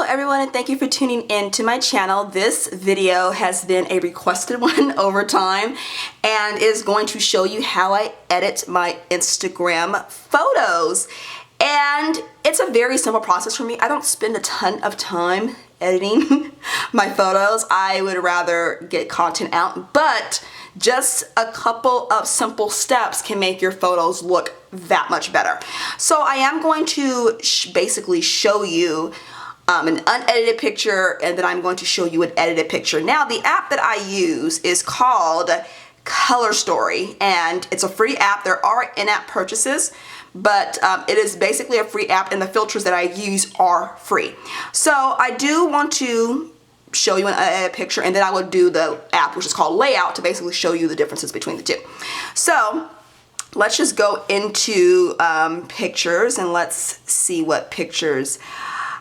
everyone, and thank you for tuning in to my channel. This video has been a requested one over time and is going to show you how I edit my Instagram photos. And it's a very simple process for me. I don't spend a ton of time editing my photos. I would rather get content out, but just a couple of simple steps can make your photos look that much better. So I am going to basically show you an unedited picture, and then I'm going to show you an edited picture. Now, the app that I use is called Color Story, and it's a free app. There are in-app purchases, but it is basically a free app, and the filters that I use are free. So I do want to show you an unedited picture, and then I will do the app, which is called Layout, to basically show you the differences between the two. So let's just go into pictures, and let's see what pictures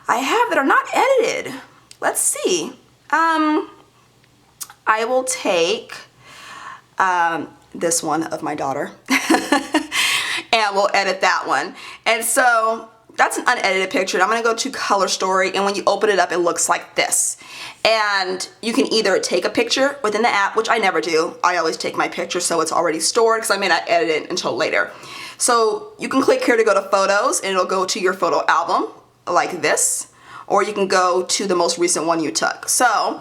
I have that are not edited. Let's see. I will take this one of my daughter and we'll edit that one. And so that's an unedited picture. I'm gonna go to Color Story, and when you open it up, it looks like this. And you can either take a picture within the app, which I never do. I always take my picture so it's already stored because I may not edit it until later. So you can click here to go to Photos, and it'll go to your photo album like this, or you can go to the most recent one you took. So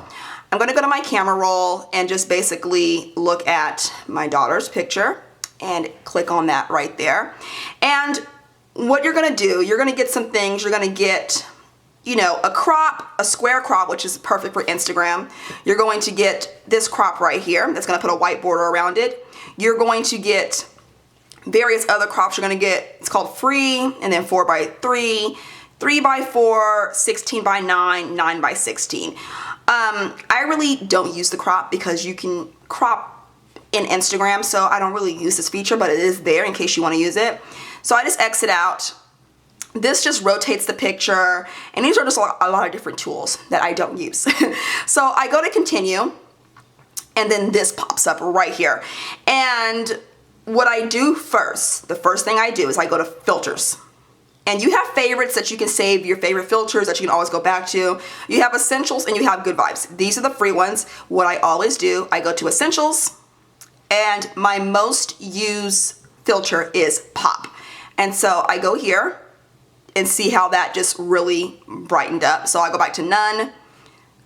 I'm gonna go to my camera roll and just basically look at my daughter's picture and click on that right there. And what you're gonna do, you're gonna get some things. You're gonna get, you know, a crop, a square crop, which is perfect for Instagram. You're going to get this crop right here that's gonna put a white border around it. You're going to get various other crops. You're gonna get, it's called free, and then 4x3, 3x4, 16x9, 9x16. I really don't use the crop because you can crop in Instagram, so I don't really use this feature, but it is there in case you want to use it. So I just exit out. This just rotates the picture, and these are just a lot of different tools that I don't use. So I go to continue, and then this pops up right here. And what I do first, the first thing I do is I go to filters. And you have favorites that you can save, your favorite filters that you can always go back to. You have essentials and you have good vibes. These are the free ones. What I always do, I go to essentials, and my most used filter is pop. And so I go here and see how that just really brightened up. So I go back to none,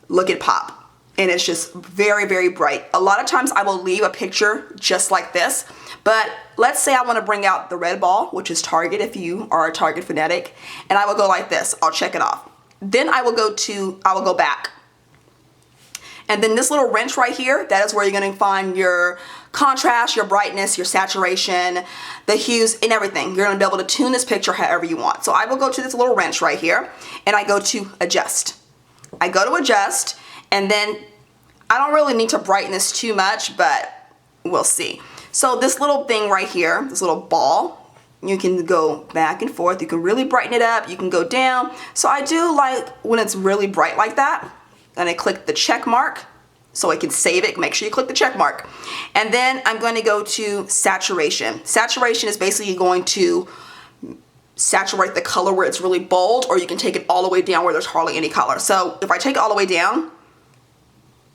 look at pop, and it's just very, very bright. A lot of times I will leave a picture just like this, but let's say I want to bring out the red ball, which is Target if you are a Target fanatic, and I will go like this. I'll check it off. Then I will go back. And then this little wrench right here, that is where you're going to find your contrast, your brightness, your saturation, the hues, and everything. You're going to be able to tune this picture however you want. So I will go to this little wrench right here, and I go to adjust. I go to adjust, and then I don't really need to brighten this too much, but we'll see. So this little thing right here, this little ball, you can go back and forth. You can really brighten it up. You can go down. So I do like when it's really bright like that. And I click the check mark so I can save it. Make sure you click the check mark. And then I'm going to go to saturation. Saturation is basically going to saturate the color where it's really bold, or you can take it all the way down where there's hardly any color. So if I take it all the way down,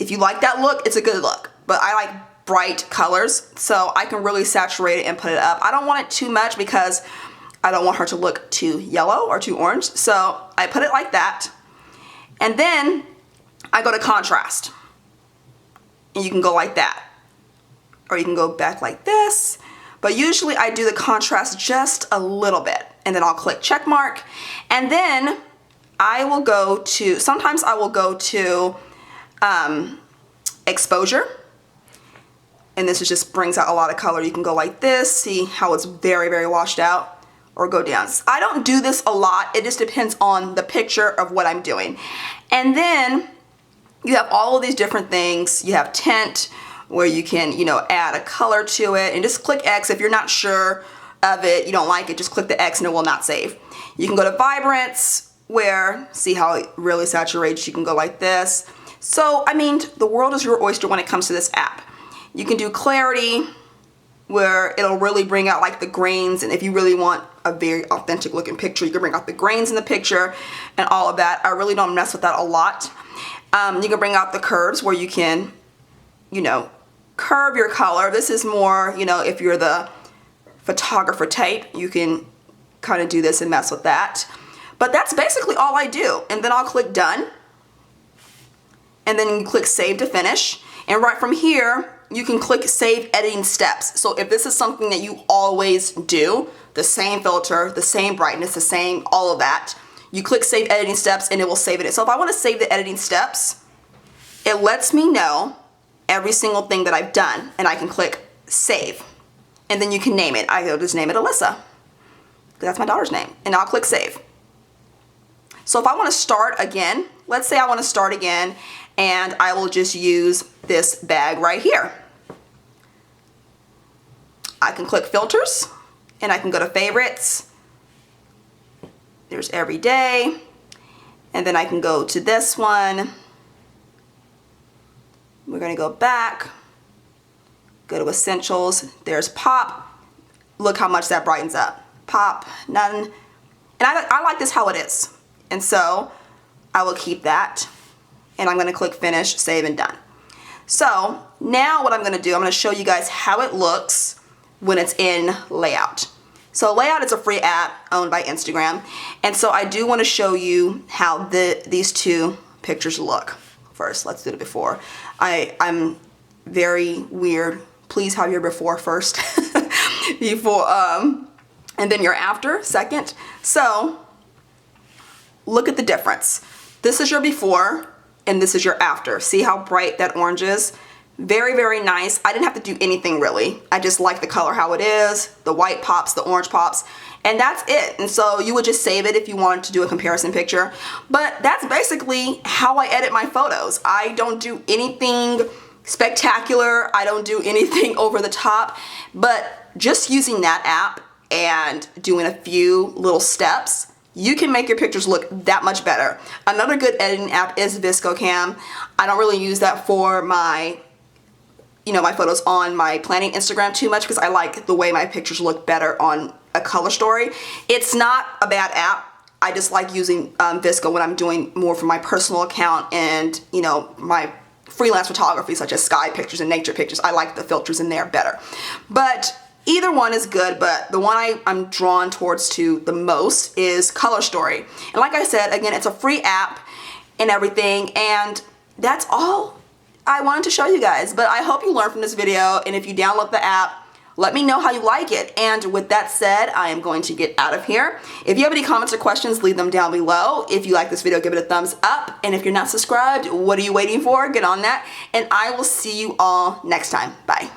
if you like that look, it's a good look. But I like bright colors, so I can really saturate it and put it up. I don't want it too much because I don't want her to look too yellow or too orange. So I put it like that. And then I go to contrast, and you can go like that, or you can go back like this, but usually I do the contrast just a little bit, and then I'll click check mark, and then I will go to, sometimes I will go to exposure, and this just brings out a lot of color. You can go like this, see how it's very, very washed out, or go down. I don't do this a lot. It just depends on the picture of what I'm doing. And then you have all of these different things. You have tint, where you can, you know, add a color to it, and just click X. If you're not sure of it, you don't like it, just click the X and it will not save. You can go to vibrance, where, see how it really saturates. You can go like this. So, I mean, the world is your oyster when it comes to this app. You can do clarity, where it'll really bring out like the grains, and if you really want a very authentic looking picture, you can bring out the grains in the picture and all of that. I really don't mess with that a lot. You can bring out the curves where you can, you know, curve your color. This is more, you know, if you're the photographer type, you can kind of do this and mess with that. But that's basically all I do. And then I'll click done. And then you click save to finish. And right from here, you can click save editing steps. So if this is something that you always do, the same filter, the same brightness, the same, all of that, you click save editing steps and it will save it. So if I want to save the editing steps, it lets me know every single thing that I've done, and I can click save. And then you can name it. I'll just name it Alyssa, because that's my daughter's name, and I'll click save. So if I want to start again, let's say I want to start again, and I will just use this bag right here. I can click filters, and I can go to favorites. There's everyday, and then I can go to this one. We're going to go back, go to essentials. There's pop. Look how much that brightens up. Pop, none. And I like this how it is. And so I will keep that. And I'm going to click finish, save, and done. So now what I'm going to do, I'm going to show you guys how it looks when it's in Layout. So Layout is a free app owned by Instagram. And so I do want to show you how these two pictures look. First, let's do it before. I'm very weird. Please have your before first. Before, and then your after second. So look at the difference. This is your before and this is your after. See how bright that orange is? Very, very nice. I didn't have to do anything really. I just like the color how it is. The white pops, the orange pops, and that's it. And so you would just save it if you wanted to do a comparison picture. But that's basically how I edit my photos. I don't do anything spectacular. I don't do anything over the top. But just using that app and doing a few little steps, you can make your pictures look that much better. Another good editing app is ViscoCam. I don't really use that for my my photos on my planning Instagram too much, because I like the way my pictures look better on a color story. It's not a bad app. I just like using Visco when I'm doing more for my personal account and my freelance photography, such as sky pictures and nature pictures. I like the filters in there better. But either one is good, but the one I'm drawn towards to the most is Color Story. And like I said, again, it's a free app and everything, and that's all I wanted to show you guys. But I hope you learned from this video, and if you download the app, let me know how you like it. And with that said, I am going to get out of here. If you have any comments or questions, leave them down below. If you like this video, give it a thumbs up. And if you're not subscribed, what are you waiting for? Get on that. And I will see you all next time. Bye.